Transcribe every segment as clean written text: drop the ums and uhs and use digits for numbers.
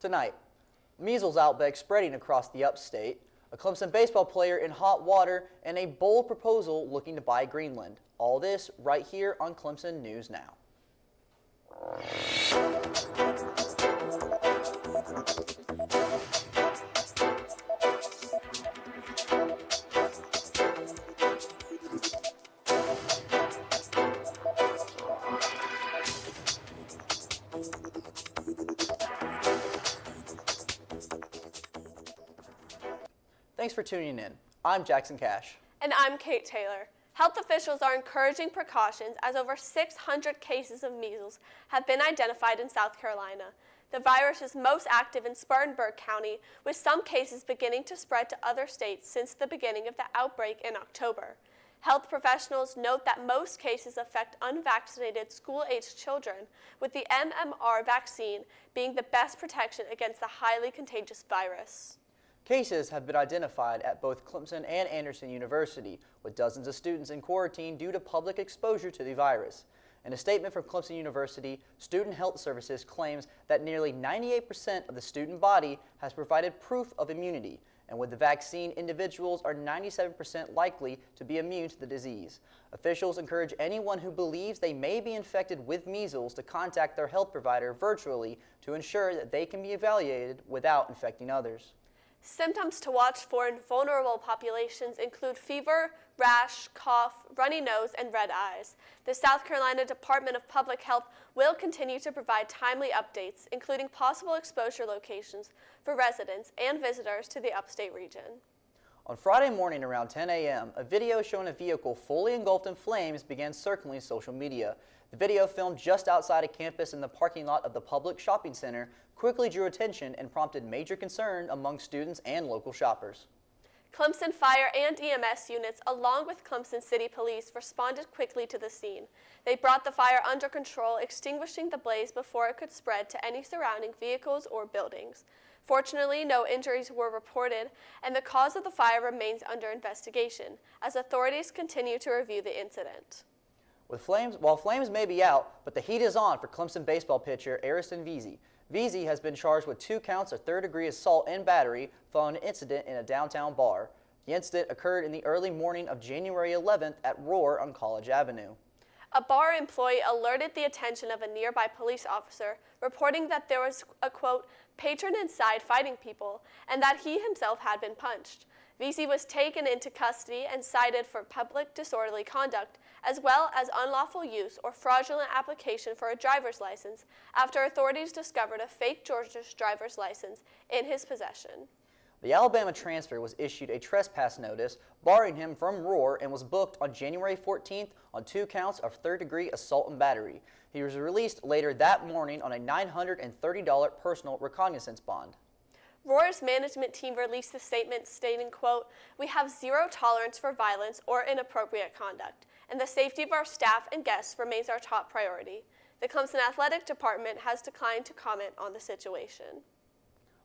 Tonight, measles outbreak spreading across the upstate, a Clemson baseball player in hot water, and a bold proposal looking to buy Greenland. All this right here on Clemson News Now. Thanks for tuning in. I'm Jackson Cash. And I'm Kate Taylor. Health officials are encouraging precautions as over 600 cases of measles have been identified in South Carolina. The virus is most active in Spartanburg County, with some cases beginning to spread to other states since the beginning of the outbreak in October. Health professionals note that most cases affect unvaccinated school-aged children, with the MMR vaccine being the best protection against the highly contagious virus. Cases have been identified at both Clemson and Anderson University, with dozens of students in quarantine due to public exposure to the virus. In a statement from Clemson University, Student Health Services claims that nearly 98% of the student body has provided proof of immunity, and with the vaccine, individuals are 97% likely to be immune to the disease. Officials encourage anyone who believes they may be infected with measles to contact their health provider virtually to ensure that they can be evaluated without infecting others. Symptoms to watch for in vulnerable populations include fever, rash, cough, runny nose, and red eyes. The South Carolina Department of Public Health will continue to provide timely updates, including possible exposure locations for residents and visitors to the upstate region. On Friday morning around 10 a.m., a video showing a vehicle fully engulfed in flames began circling social media. The video, filmed just outside a campus in the parking lot of the public shopping center, quickly drew attention and prompted major concern among students and local shoppers. Clemson Fire and EMS units, along with Clemson City Police, responded quickly to the scene. They brought the fire under control, extinguishing the blaze before it could spread to any surrounding vehicles or buildings. Fortunately, no injuries were reported, and the cause of the fire remains under investigation, as authorities continue to review the incident. While flames may be out, but the heat is on for Clemson baseball pitcher Ariston Veazey. Veazey has been charged with 2 counts of third-degree assault and battery following an incident in a downtown bar. The incident occurred in the early morning of January 11th at Roar on College Avenue. A bar employee alerted the attention of a nearby police officer, reporting that there was a, quote, patron inside fighting people, and that he himself had been punched. Veazey was taken into custody and cited for public disorderly conduct, as well as unlawful use or fraudulent application for a driver's license, after authorities discovered a fake Georgia's driver's license in his possession. The Alabama transfer was issued a trespass notice barring him from Roar and was booked on January 14th on 2 counts of third-degree assault and battery. He was released later that morning on a $930 personal recognizance bond. Roar's management team released a statement stating, quote, "We have zero tolerance for violence or inappropriate conduct, and the safety of our staff and guests remains our top priority. The Clemson Athletic Department has declined to comment on the situation."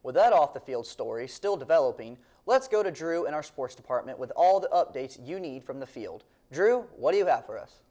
With that off-the-field story still developing, let's go to Drew in our sports department with all the updates you need from the field. Drew, what do you have for us?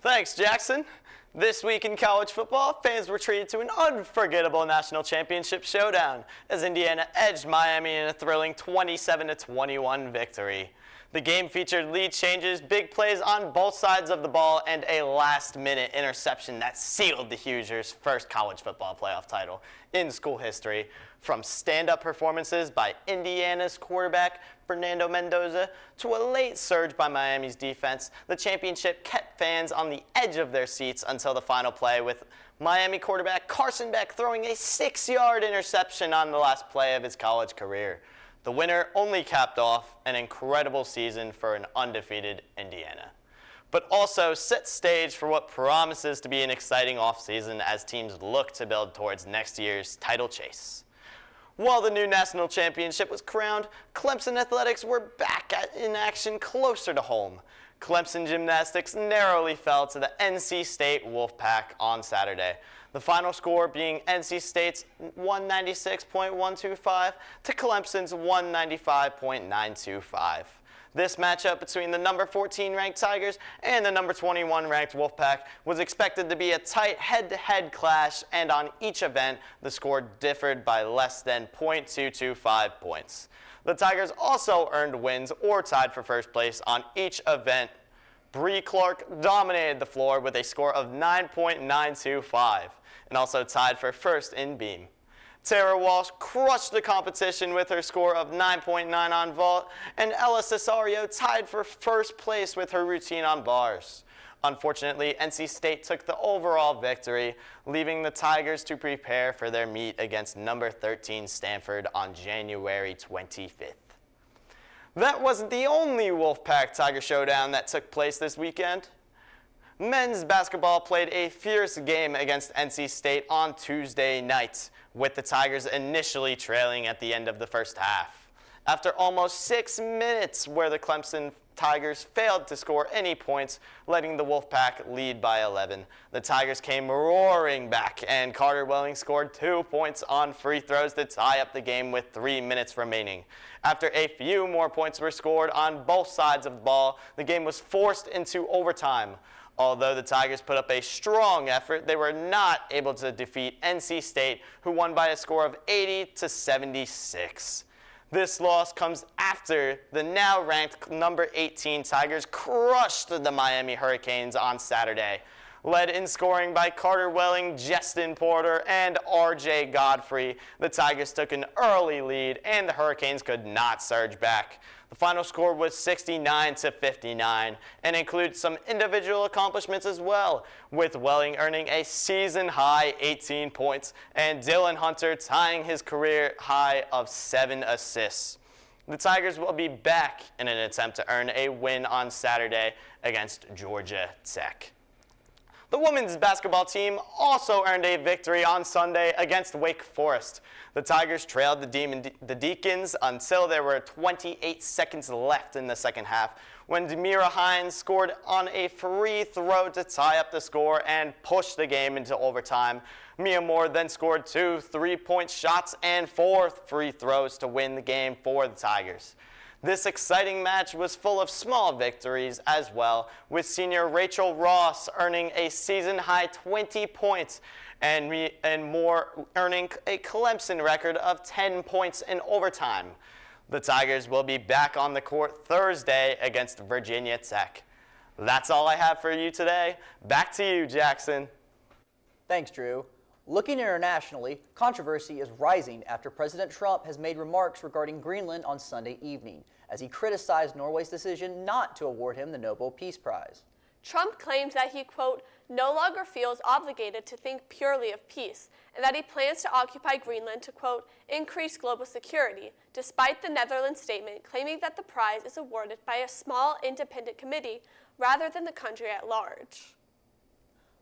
Thanks, Jackson. This week in college football, fans were treated to an unforgettable national championship showdown as Indiana edged Miami in a thrilling 27-21 victory. The game featured lead changes, big plays on both sides of the ball, and a last-minute interception that sealed the Hoosiers' first college football playoff title in school history. From stand-up performances by Indiana's quarterback, Fernando Mendoza, to a late surge by Miami's defense, the championship kept fans on the edge of their seats until the final play, with Miami quarterback Carson Beck throwing a 6-yard interception on the last play of his college career. The winner only capped off an incredible season for an undefeated Indiana, but also set stage for what promises to be an exciting offseason as teams look to build towards next year's title chase. While the new national championship was crowned, Clemson athletics were back in action closer to home. Clemson gymnastics narrowly fell to the NC State Wolfpack on Saturday, the final score being NC State's 196.125 to Clemson's 195.925. This matchup between the number 14 ranked Tigers and the number 21 ranked Wolfpack was expected to be a tight head-to-head clash, and on each event, the score differed by less than .225 points. The Tigers also earned wins or tied for first place on each event. Bree Clark dominated the floor with a score of 9.925 and also tied for first in beam. Tara Walsh crushed the competition with her score of 9.9 on vault, and Ella Cesario tied for first place with her routine on bars. Unfortunately, NC State took the overall victory, leaving the Tigers to prepare for their meet against number 13 Stanford on January 25th. That wasn't the only Wolfpack Tiger showdown that took place this weekend. Men's basketball played a fierce game against NC State on Tuesday night, with the Tigers initially trailing at the end of the first half. After almost 6 minutes where the Clemson Tigers failed to score any points, letting the Wolfpack lead by 11. The Tigers came roaring back, and Carter Welling scored 2 points on free throws to tie up the game with 3 minutes remaining. After a few more points were scored on both sides of the ball, the game was forced into overtime. Although the Tigers put up a strong effort, they were not able to defeat NC State, who won by a score of 80-76. This loss comes after the now ranked number 18 Tigers crushed the Miami Hurricanes on Saturday. Led in scoring by Carter Welling, Justin Porter, and R.J. Godfrey, the Tigers took an early lead, and the Hurricanes could not surge back. The final score was 69-59 and includes some individual accomplishments as well, with Welling earning a season-high 18 points and Dylan Hunter tying his career high of 7 assists. The Tigers will be back in an attempt to earn a win on Saturday against Georgia Tech. The women's basketball team also earned a victory on Sunday against Wake Forest. The Tigers trailed the Deacons until there were 28 seconds left in the second half, when Demira Hines scored on a free throw to tie up the score and push the game into overtime. Mia Moore then scored 2 3-point shots and 4 free throws to win the game for the Tigers. This exciting match was full of small victories as well, with senior Rachel Ross earning a season-high 20 points and Moore earning a Clemson record of 10 points in overtime. The Tigers will be back on the court Thursday against Virginia Tech. That's all I have for you today. Back to you, Jackson. Thanks, Drew. Looking internationally, controversy is rising after President Trump has made remarks regarding Greenland on Sunday evening, as he criticized Norway's decision not to award him the Nobel Peace Prize. Trump claims that he, quote, no longer feels obligated to think purely of peace, and that he plans to occupy Greenland to, quote, increase global security, despite the Netherlands statement claiming that the prize is awarded by a small independent committee rather than the country at large.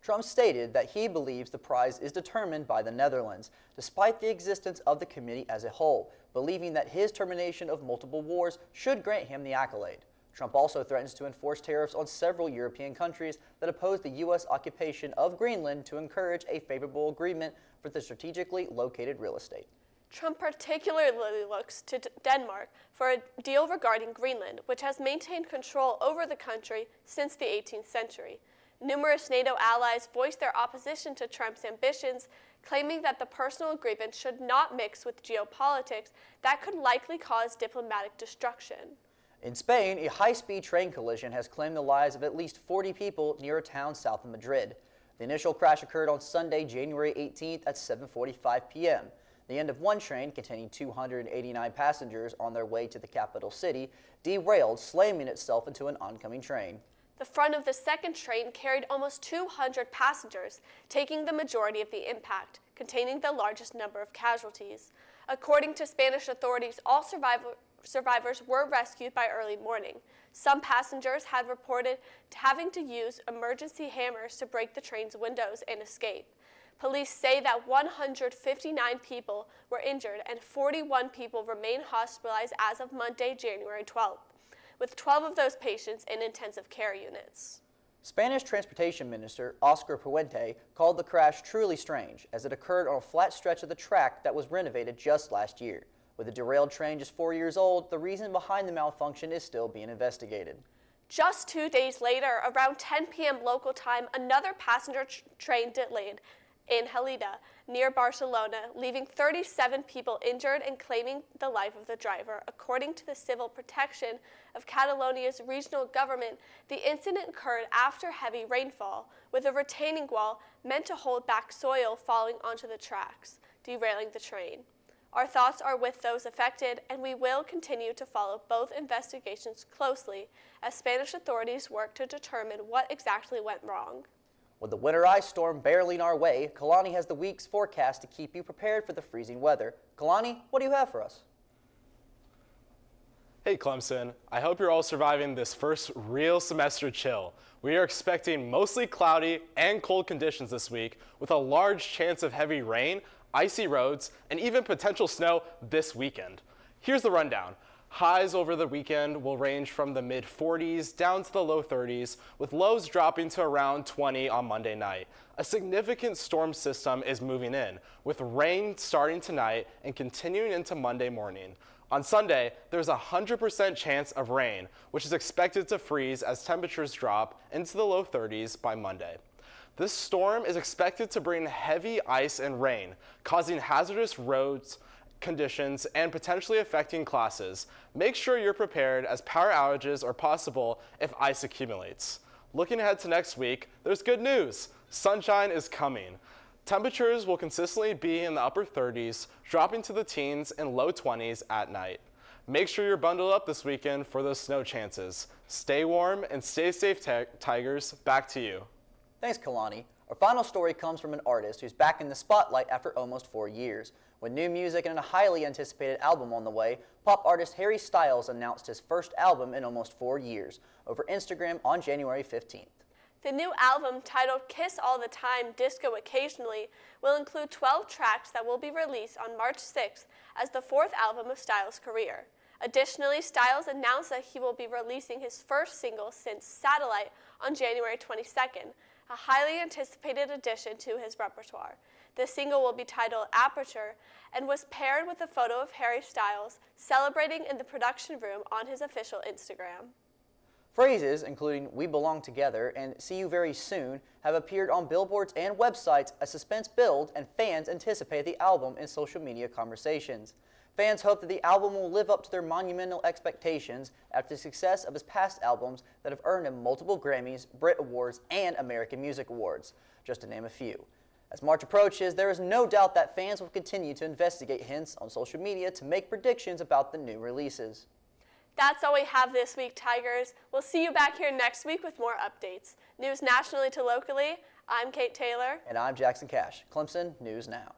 Trump stated that he believes the prize is determined by the Netherlands, despite the existence of the committee as a whole, believing that his termination of multiple wars should grant him the accolade. Trump also threatens to enforce tariffs on several European countries that oppose the U.S. occupation of Greenland to encourage a favorable agreement for the strategically located real estate. Trump particularly looks to Denmark for a deal regarding Greenland, which has maintained control over the country since the 18th century. Numerous NATO allies voiced their opposition to Trump's ambitions, claiming that the personal agreement should not mix with geopolitics that could likely cause diplomatic destruction. In Spain, a high-speed train collision has claimed the lives of at least 40 people near a town south of Madrid. The initial crash occurred on Sunday, January 18th at 7:45 p.m. The end of one train, containing 289 passengers on their way to the capital city, derailed, slamming itself into an oncoming train. The front of the second train carried almost 200 passengers, taking the majority of the impact, containing the largest number of casualties. According to Spanish authorities, all survivors were rescued by early morning. Some passengers had reported having to use emergency hammers to break the train's windows and escape. Police say that 159 people were injured and 41 people remain hospitalized as of Monday, January 12th. With 12 of those patients in intensive care units. Spanish Transportation Minister Oscar Puente called the crash truly strange, as it occurred on a flat stretch of the track that was renovated just last year. With the derailed train just 4 years old, the reason behind the malfunction is still being investigated. Just 2 days later, around 10 p.m. local time, another passenger train delayed in Gelida, near Barcelona, leaving 37 people injured and claiming the life of the driver. According to the Civil Protection of Catalonia's regional government, the incident occurred after heavy rainfall, with a retaining wall meant to hold back soil falling onto the tracks, derailing the train. Our thoughts are with those affected, and we will continue to follow both investigations closely as Spanish authorities work to determine what exactly went wrong. With the winter ice storm barreling our way, Kalani has the week's forecast to keep you prepared for the freezing weather. Kalani, what do you have for us? Hey Clemson, I hope you're all surviving this first real semester chill. We are expecting mostly cloudy and cold conditions this week, with a large chance of heavy rain, icy roads, and even potential snow this weekend. Here's the rundown. Highs over the weekend will range from the mid-40s down to the low 30s, with lows dropping to around 20 on Monday night. A significant storm system is moving in, with rain starting tonight and continuing into Monday morning. On Sunday, there's a 100% chance of rain, which is expected to freeze as temperatures drop into the low 30s by Monday. This storm is expected to bring heavy ice and rain, causing hazardous roads conditions and potentially affecting classes. Make sure you're prepared, as power outages are possible if ice accumulates. Looking ahead to next week, there's good news. Sunshine is coming. Temperatures will consistently be in the upper 30s, dropping to the teens and low 20s at night. Make sure you're bundled up this weekend for those snow chances. Stay warm and stay safe, Tigers. Back to you. Thanks, Kalani. Our final story comes from an artist who's back in the spotlight after almost 4 years. With new music and a highly anticipated album on the way, pop artist Harry Styles announced his first album in almost 4 years over Instagram on January 15th. The new album, titled Kiss All the Time, Disco Occasionally, will include 12 tracks that will be released on March 6th as the fourth album of Styles' career. Additionally, Styles announced that he will be releasing his first single since Satellite on January 22nd, a highly anticipated addition to his repertoire. The single will be titled Aperture and was paired with a photo of Harry Styles celebrating in the production room on his official Instagram. Phrases including "We belong together" and "See you very soon" have appeared on billboards and websites as suspense builds and fans anticipate the album in social media conversations. Fans hope that the album will live up to their monumental expectations after the success of his past albums that have earned him multiple Grammys, Brit Awards, and American Music Awards, just to name a few. As March approaches, there is no doubt that fans will continue to investigate hints on social media to make predictions about the new releases. That's all we have this week, Tigers. We'll see you back here next week with more updates. News nationally to locally, I'm Kate Taylor. And I'm Jackson Cash. Clemson News Now.